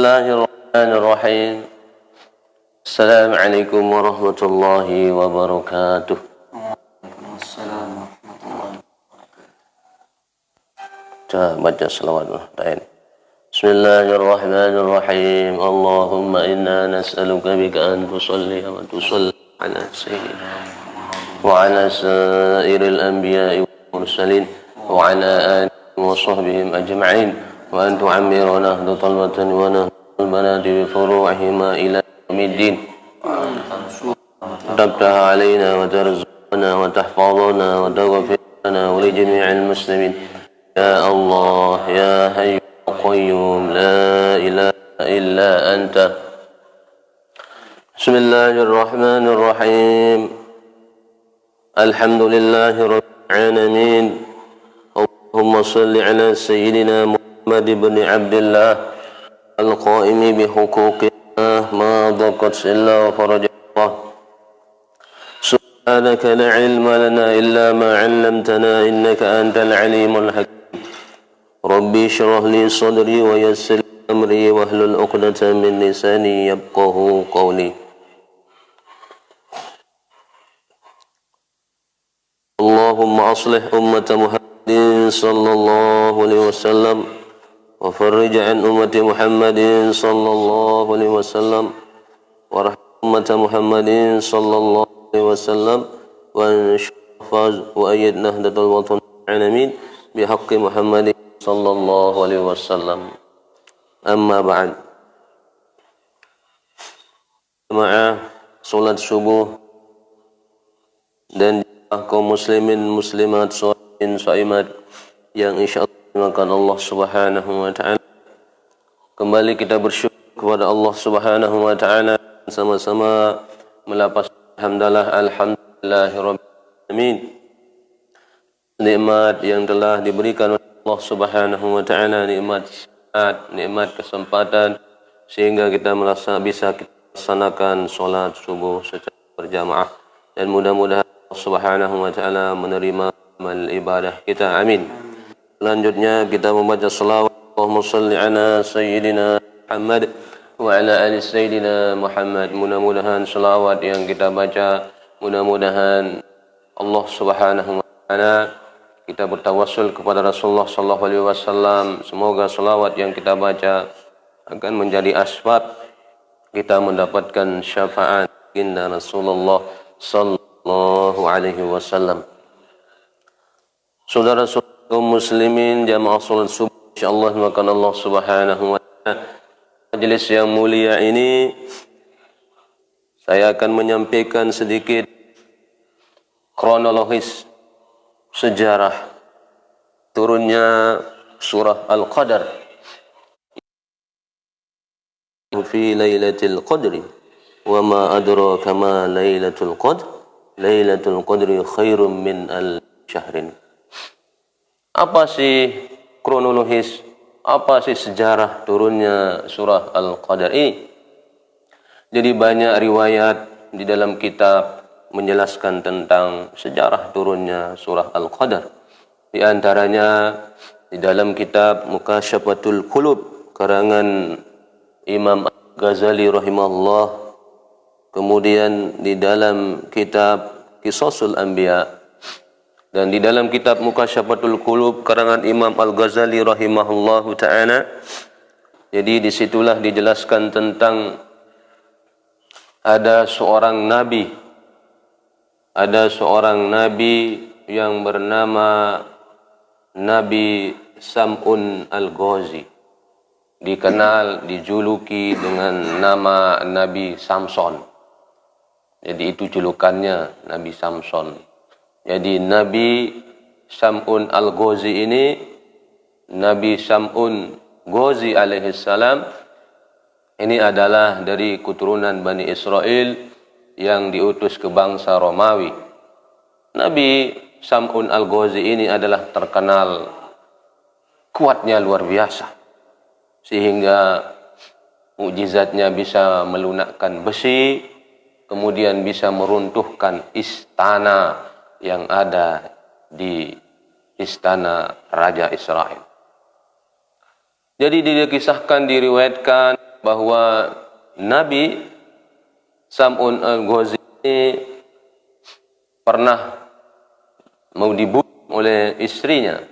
Bismillahirrahmanirrahim. Assalamualaikum warahmatullahi wabarakatuh. Waalaikumsalam warahmatullahi wabarakatuh. Kita baca salawat ta'ala. Bismillahirrahmanirrahim. Allahumma inna nas'aluka bika an tusalli wa tusalli ala sayyidina wa ala sairil anbiya'i wal mursalin wa ala alihi wa sahbihim ajma'in wa an tu'ammira nahdu talbatan wa nahdu banati bi furu'ihima ila yaumiddin. Tabtaha alaina wa tarzuqna wa tahfazna wa taghfir lana wa li jami'il muslimin. Ya Allah ya Hayyu ya Qayyum la ilaha illa anta. Bismillahirrahmanirrahim. Alhamdulillahi rabbil alamin. Allahumma salli ala sayyidina Muhammad ibn Abdullah al-qa'imi bi huquqillah ma daqat illa wa farajah. Subhanaka la ilma lana illa ma 'allamtana innaka antal alimul hakim. Rabbi shrah li sadri wa yassir amri wahlul 'uqdatam min lisani yafqahu qawli. Allahumma aslih ummata Muhammadin sallallahu alaihi wasallam wa farrij an ummati Muhammadin sallallahu alaihi wasallam wa rahmat ummata Muhammadin sallallahu alaihi wasallam wa anshafaz wa ayyid nahdatul watan alamin bihaqqi Muhammadin sallallahu alaihi wasallam. Amma ba'd. Jemaah salat subuh dan kaum muslimin muslimat shaimin shaimat yang insyaallah dimakan Allah Subhanahu wa taala. Kembali kita bersyukur kepada Allah Subhanahu wa taala, sama-sama melapas alhamdulillahirabbil alamin. Nikmat yang telah diberikan oleh Allah Subhanahu wa taala, nikmat sehat, nikmat kesempatan sehingga kita merasa bisa kita laksanakan salat subuh secara berjamaah, dan mudah-mudahan Allah Subhanahu wa taala menerima amal ibadah kita. Amin. Selanjutnya kita membaca selawat. Allahumma shalli ala sayyidina Muhammad wa ala ali sayyidina Muhammad. Mudah-mudahan selawat yang kita baca, mudah-mudahan Allah Subhanahu wa taala, kita bertawassul kepada Rasulullah sallallahu alaihi wasallam, semoga selawat yang kita baca akan menjadi asbab kita mendapatkan syafaat inna Rasulullah sallallahu alaihi wasallam. Saudara-saudara kaum muslimin jamaah salat subuh insyaallah makan Allah Subhanahu wa taala, majelis yang mulia ini saya akan menyampaikan sedikit kronologis sejarah turunnya surah Al-Qadar fi lailatul qadri wa ma adraka ma lailatul qadr. Lailatul Qadri khairum min al-syahrin. Apa sih kronologis, apa sih sejarah turunnya surah Al-Qadar ini? Jadi banyak riwayat di dalam kitab menjelaskan tentang sejarah turunnya surah Al-Qadar. Di antaranya di dalam kitab Mukasyafatul Qulub karangan Imam Ghazali rahimahullah. Kemudian di dalam kitab Qisasul Anbiya, dan di dalam kitab Mukasyafatul Qulub karangan Imam Al-Ghazali rahimahullahu ta'ala. Jadi disitulah dijelaskan tentang ada seorang nabi yang bernama Nabi Sam'un Al-Ghazi, dikenal, dijuluki dengan nama Nabi Samson. Jadi itu julukannya, Nabi Samson. Jadi Nabi Sam'un Al-Ghazi ini, Nabi Sam'un Ghazi alaihissalam, ini adalah dari keturunan Bani Israel yang diutus ke bangsa Romawi. Nabi Sam'un Al-Ghazi ini adalah terkenal kuatnya luar biasa, sehingga mukjizatnya bisa melunakkan besi, kemudian bisa meruntuhkan istana yang ada di istana Raja Israel. Jadi dikisahkan, diriwayatkan bahwa Nabi Sam'un al-Ghazi ini pernah mau dibunuh oleh istrinya.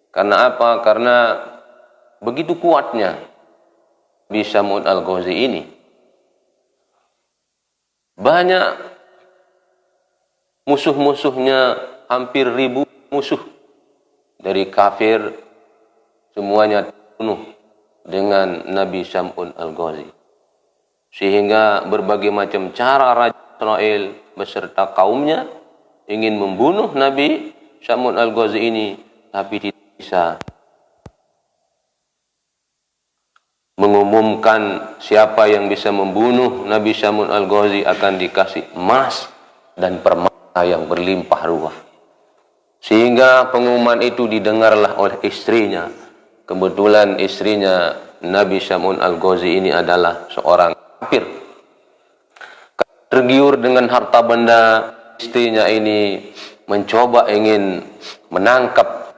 Karena apa? Karena begitu kuatnya Nabi Sam'un al-Ghazi ini. Banyak musuh-musuhnya, hampir 1000 musuh dari kafir, semuanya penuh dengan Nabi Sam'un al-Ghazi. Sehingga berbagai macam cara Raja Israel beserta kaumnya ingin membunuh Nabi Sam'un al-Ghazi ini, tapi tidak bisa mengumumkan siapa yang bisa membunuh Nabi Sam'un al-Ghazi akan dikasih emas dan permata yang berlimpah ruah. Sehingga pengumuman itu didengarlah oleh istrinya. Kebetulan istrinya Nabi Sam'un al-Ghazi ini adalah seorang kafir. Tergiur dengan harta benda, istrinya ini mencoba ingin menangkap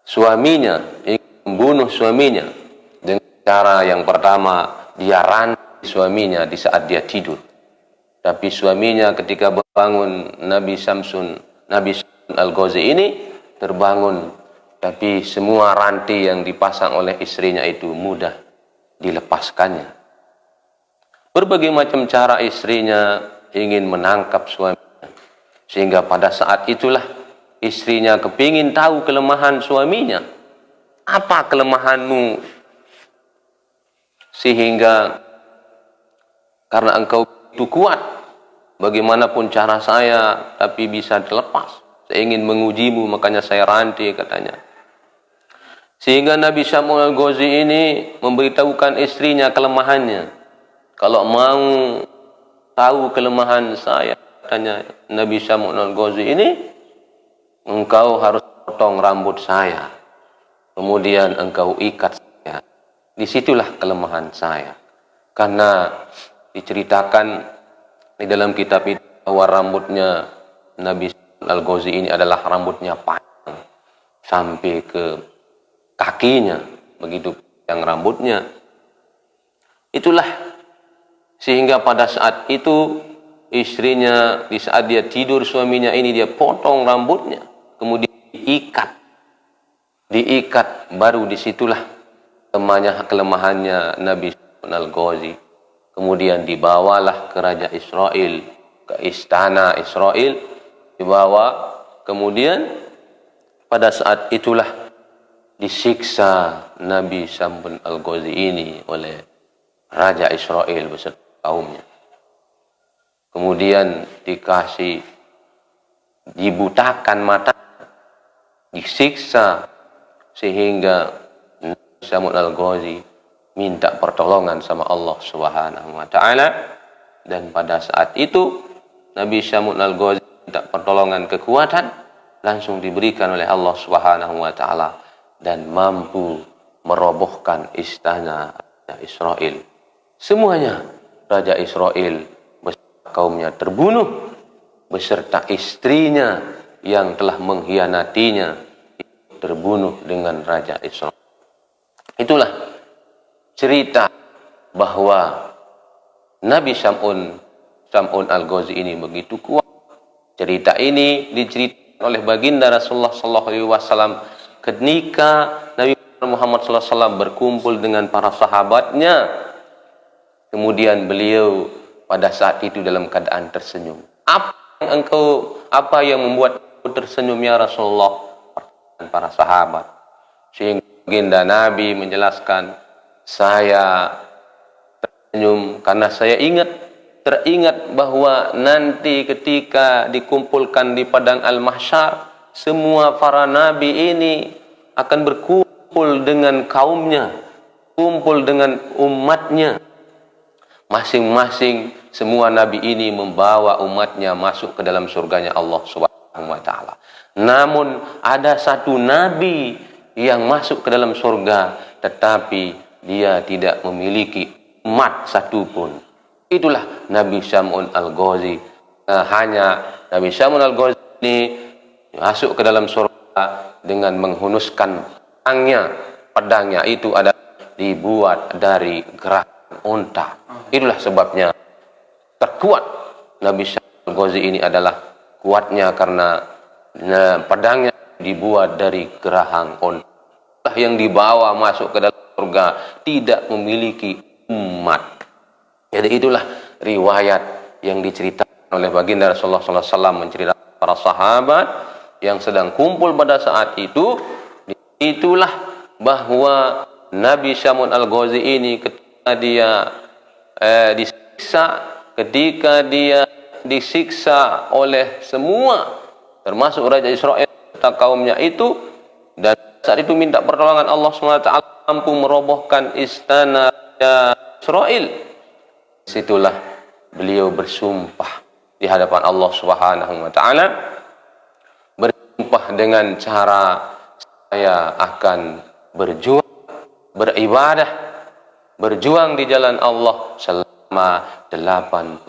suaminya, ingin membunuh suaminya. Dengan cara yang pertama, dia rantai suaminya di saat dia tidur. Tapi suaminya ketika bangun, Nabi Sam'un al-Ghazi ini terbangun, tapi semua rantai yang dipasang oleh istrinya itu mudah dilepaskannya. Berbagai macam cara istrinya ingin menangkap suaminya, sehingga pada saat itulah istrinya kepingin tahu kelemahan suaminya. Apa kelemahanmu sehingga karena engkau itu kuat, bagaimanapun cara saya tapi bisa terlepas. Saya ingin mengujimu, makanya saya rantai, katanya. Sehingga Nabi Sam'un al-Ghazi ini memberitahukan istrinya kelemahannya. Kalau mau tahu kelemahan saya, katanya Nabi Sam'un al-Ghazi ini, engkau harus potong rambut saya, kemudian engkau ikat saya. Disitulah kelemahan saya. Karena diceritakan di dalam kitab itu bahwa rambutnya Nabi al-Ghazi ini adalah rambutnya panjang sampai ke kakinya, begitu yang rambutnya. Itulah sehingga pada saat itu istrinya, di saat dia tidur suaminya ini, dia potong rambutnya, kemudian diikat, baru disitulah kelemahannya Nabi al-Ghazi. Kemudian dibawalah ke Raja Israel, ke istana Israel, dibawa, kemudian pada saat itulah disiksa Nabi Sam'un al-Ghazi ini oleh Raja Israel beserta kaumnya. Kemudian dibutakan mata, disiksa, sehingga Nabi Sam'un al-Ghazi minta pertolongan sama Allah Subhanahu wa Ta'ala. Dan pada saat itu Nabi Sam'un al-Ghazi minta pertolongan kekuatan, langsung diberikan oleh Allah Subhanahu wa Ta'ala, dan mampu merobohkan istana Raja Israel. Semuanya Raja Israel beserta kaumnya terbunuh, beserta istrinya yang telah mengkhianatinya terbunuh dengan Raja Israel. Itulah cerita bahwa Nabi Sam'un al-Ghazi ini begitu kuat. Cerita ini diceritakan oleh baginda Rasulullah SAW ketika Nabi Muhammad SAW berkumpul dengan para sahabatnya. Kemudian beliau pada saat itu dalam keadaan tersenyum. Apa yang membuat engkau tersenyum ya Rasulullah? Pertanyaan para sahabat. Sehingga baginda Nabi menjelaskan, saya tersenyum karena saya teringat bahwa nanti ketika dikumpulkan di padang al-mahsyar, semua para nabi ini akan berkumpul dengan kaumnya, kumpul dengan umatnya. Masing-masing semua nabi ini membawa umatnya masuk ke dalam surganya Allah Subhanahu wa Ta'ala. Namun ada satu nabi yang masuk ke dalam surga, tetapi dia tidak memiliki umat satupun. Itulah Nabi Sam'un al-Ghazi. Hanya Nabi Sam'un al-Ghazi ini masuk ke dalam surga dengan menghunuskan pedangnya. Pedangnya itu adalah dibuat dari gerakan unta. Itulah sebabnya terkuat Nabi Syamul Ghazi ini adalah kuatnya karena pedangnya dibuat dari geraham unta. Yang dibawa masuk ke dalam surga tidak memiliki umat. Jadi itulah riwayat yang diceritakan oleh baginda Rasulullah SAW, menceritakan para sahabat yang sedang kumpul pada saat itu. Itulah bahwa Nabi Syamul Al-Ghazi ini ketika dia disiksa oleh semua, termasuk Raja Israel serta kaumnya itu, dan saat itu minta pertolongan Allah SWT, mampu merobohkan istana Raja Israel. Situlah beliau bersumpah di hadapan Allah Subhanahu wa taala, bersumpah dengan cara saya akan berjuang, beribadah, berjuang di jalan Allah selama 83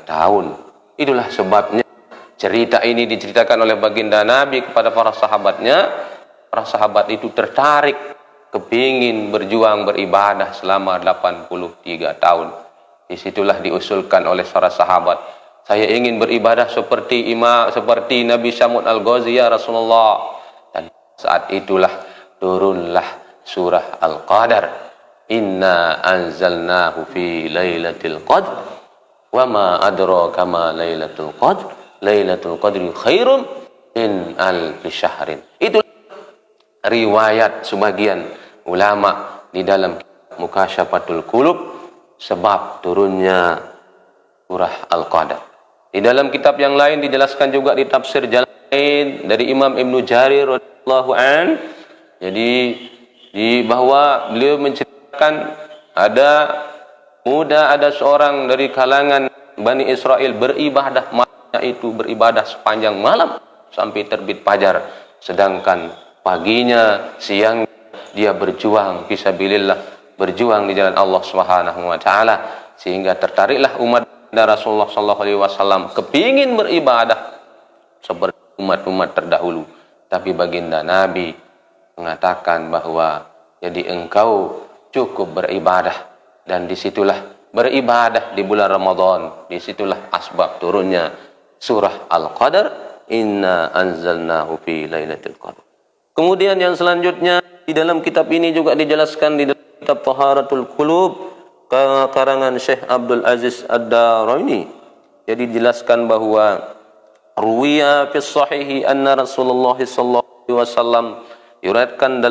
tahun. Itulah sebabnya cerita ini diceritakan oleh baginda Nabi kepada para sahabatnya. Para sahabat itu tertarik, kepingin berjuang beribadah selama 83 tahun. Disitulah diusulkan oleh para sahabat, saya ingin beribadah seperti Nabi Syamul Al-Ghazi ya Rasulullah. Dan saat itulah turunlah surah Al-Qadar. Inna anzalnahu fi lailatul qadr wa ma adraka ma lailatul qadr. Lailatul qadri khairum min alfi syahrin. Itu riwayat sebagian ulama di dalam Mukasyafatul Qulub sebab turunnya surah Al-Qadar. Di dalam kitab yang lain dijelaskan juga di tafsir Jalalain dari Imam Ibnu Jarir radhiyallahu an. Jadi bahwa beliau menceritakan ada seorang dari kalangan Bani Israel beribadah, malamnya itu beribadah sepanjang malam sampai terbit fajar, sedangkan paginya, siang dia berjuang fisabilillah, berjuang di jalan Allah Subhanahu wa taala, sehingga tertariklah umat Rasulullah sallallahu alaihi wasallam kepingin beribadah seperti umat-umat terdahulu. Tapi baginda Nabi mengatakan bahwa jadi engkau cukup beribadah, dan disitulah beribadah di bulan Ramadan, disitulah asbab turunnya surah Al-Qadar, inna anzalnahu fi lailatul qadr. Kemudian yang selanjutnya di dalam kitab ini juga dijelaskan di dalam kitab Taharatul Qulub karangan Syekh Abdul Aziz Ad-Daraini. Jadi dijelaskan bahwa ruwiya fi sahihi anna Rasulullah sallallahu alaihi wasallam, diriwayatkan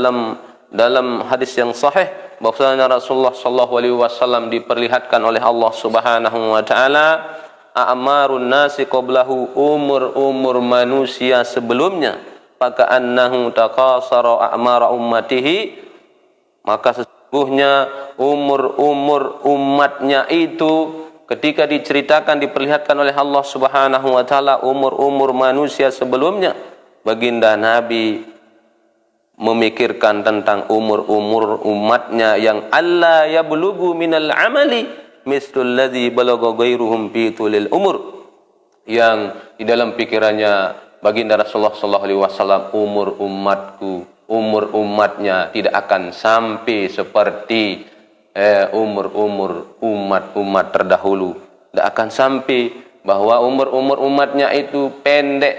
dalam hadis yang sahih bahwasanya Rasulullah sallallahu alaihi wasallam diperlihatkan oleh Allah Subhanahu wa taala a'marun nasi qablahu, umur manusia sebelumnya, faka'annahu taqasara a'mara ummatihi, maka sesungguhnya umur umatnya itu ketika diceritakan, diperlihatkan oleh Allah Subhanahu wa taala umur manusia sebelumnya, baginda Nabi memikirkan tentang umur umatnya yang alla yablughu minal amali mislul ladzi balagha ghairuhum fi tulil umur, yang di dalam pikirannya baginda Rasulullah sallallahu alaihi wasallam umur umatnya tidak akan sampai seperti umat terdahulu, tidak akan sampai bahwa umur umatnya itu pendek,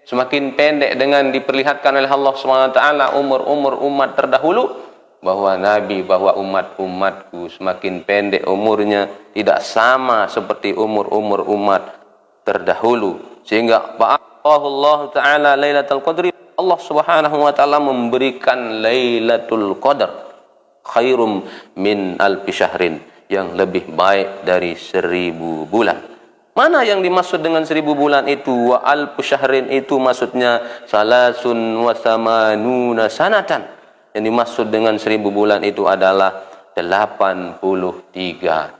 semakin pendek dengan diperlihatkan oleh Allah SWT umur umat terdahulu, bahwa umatku semakin pendek umurnya, tidak sama seperti umur umat terdahulu. Sehingga Allah Ta'ala Lailatul Qadri, Allah Subhanahu wa taala memberikan Lailatul Qadar khairum min alfi syahrin, yang lebih baik dari 1000 bulan. Mana yang dimaksud dengan 1000 bulan itu? Wa alfu syahrin itu maksudnya salasun wa samanuna sanatan. Yang dimaksud dengan 1000 bulan itu adalah 83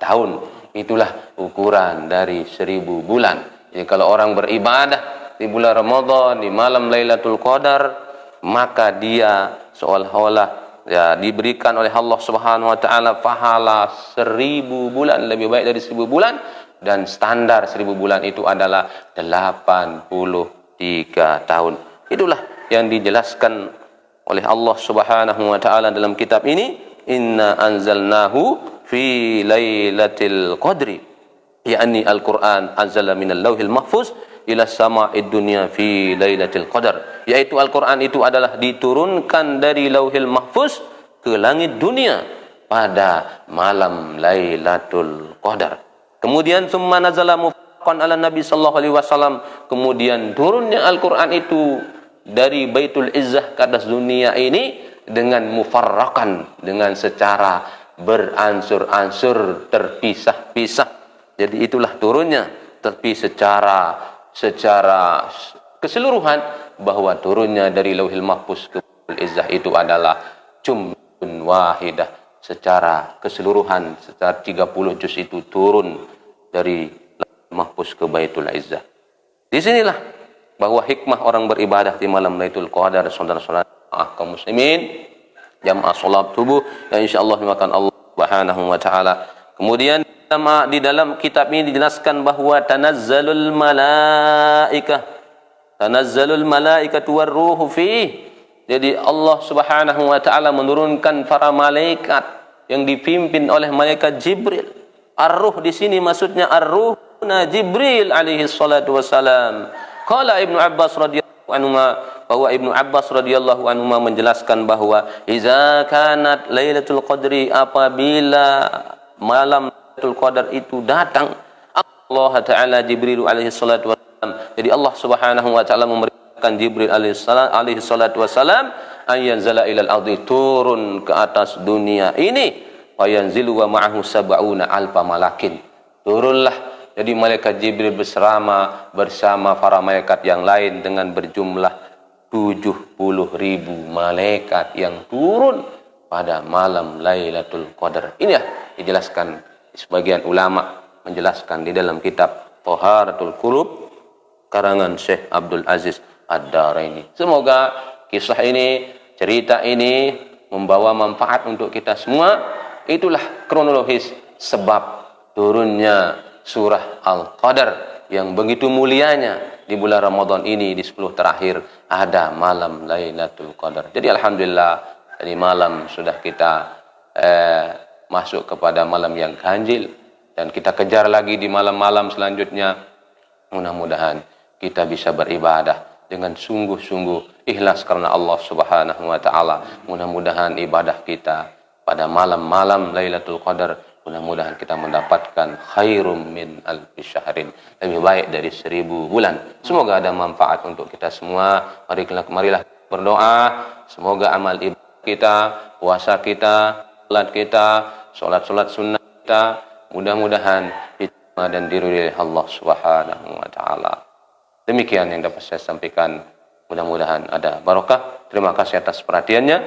tahun. Itulah ukuran dari 1000 bulan. Jadi kalau orang beribadah di bulan Ramadan, di malam Lailatul Qadar, maka dia seolah-olah diberikan oleh Allah Subhanahu wa taala pahala 1000 bulan, lebih baik dari 1000 bulan, dan standar 1000 bulan itu adalah 83 tahun. Itulah yang dijelaskan oleh Allah Subhanahu wa taala dalam kitab ini, inna anzalnahu fi lailatul qadri, yakni Al-Quran anzala minal lauhil mahfuz ila sama'id dunya fi lailatul qadar, yaitu Al-Quran itu adalah diturunkan dari lauhil mahfuz ke langit dunia pada malam Lailatul Qadar. Kemudian summa nazala mufaqqan ala Nabi sallallahu alaihi wasallam, kemudian turunnya Al-Quran itu dari Baitul Izzah ke atas dunia ini dengan mufarraqan, dengan secara beransur-ansur, terpisah-pisah. Jadi itulah turunnya, tapi secara keseluruhan bahwa turunnya dari Lauhil Mahfuz ke Baitul Izzah itu adalah jumlun wahidah, secara keseluruhan, secara 30 juz itu turun dari Lauhil Mahfuz ke Baitul Izzah. Di sinilah bahwa hikmah orang beribadah di malam Lailatul Qadar, saudara-saudara kaum muslimin, jamaah salat subuh yang insyaallah dimakan Allah Subhanahu wa taala. Kemudian di dalam kitab ini dijelaskan bahwa tanazzalul malaikatu warruhu fi. Jadi Allah Subhanahu wa taala menurunkan para malaikat yang dipimpin oleh malaikat Jibril. Ar-ruh di sini maksudnya ar-ruhna Jibril alaihi salatu wasalam. Qala Ibnu Abbas radhiyallahu anhu, bahwa Ibnu Abbas radhiyallahu anhu menjelaskan bahwa iza kanat Lailatul Qadri, apabila malam Lailatul Qadar itu datang, Allah Ta'ala Jibril alaihi salatu wassalam, jadi Allah Subhanahu wa taala memerintahkan Jibril alaihi salatu wassalam ayanzala ilal ardi, turun ke atas dunia ini, fayanzilu wa ma'ahu sab'una alfa malakin, turunlah jadi malaikat Jibril bersama para malaikat yang lain dengan berjumlah 70.000 malaikat yang turun pada malam Lailatul Qadar. Ini ya dijelaskan sebagian ulama, menjelaskan di dalam kitab Thaharatul Qulub karangan Syekh Abdul Aziz Ad-Daraini. Semoga kisah ini, cerita ini membawa manfaat untuk kita semua. Itulah kronologis sebab turunnya surah Al-Qadar yang begitu mulianya di bulan Ramadan ini. Di 10 terakhir ada malam Lailatul Qadar. Jadi alhamdulillah, dari malam sudah kita masuk kepada malam yang ganjil, dan kita kejar lagi di malam-malam selanjutnya. Mudah-mudahan kita bisa beribadah dengan sungguh-sungguh ikhlas karena Allah Subhanahu wa taala. Mudah-mudahan ibadah kita pada malam-malam Lailatul Qadar, mudah-mudahan kita mendapatkan khairum min alfi syahrin, lebih baik dari 1000 bulan. Semoga ada manfaat untuk kita semua. Marilah berdoa, semoga amal ibadah kita, puasa kita, salat kita, solat sunnah kita, mudah-mudahan diterima dan diridhai Allah Subhanahu wa taala. Demikian yang dapat saya sampaikan. Mudah-mudahan ada barokah. Terima kasih atas perhatiannya.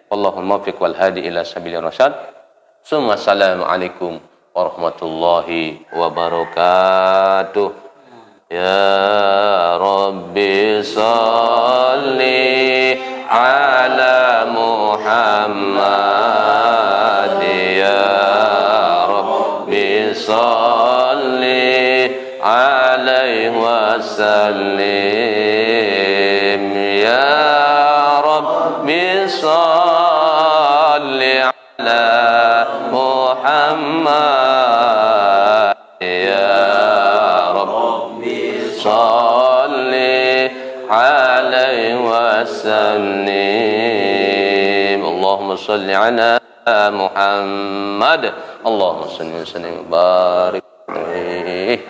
Allahumma muwaffiq wal hadi ila sabilir rasyad. Assalamualaikum warahmatullahi wabarakatuh. Ya Rabbi salli ala Muhammad, ya Rabbi salli alaihi wasallim, ya Rabbi salli ala Muhammad, ya Rabbi salli alaihi wasallim. Allahumma salli ala Muhammad, Allahumma salli wa sallim wa barik alaihi.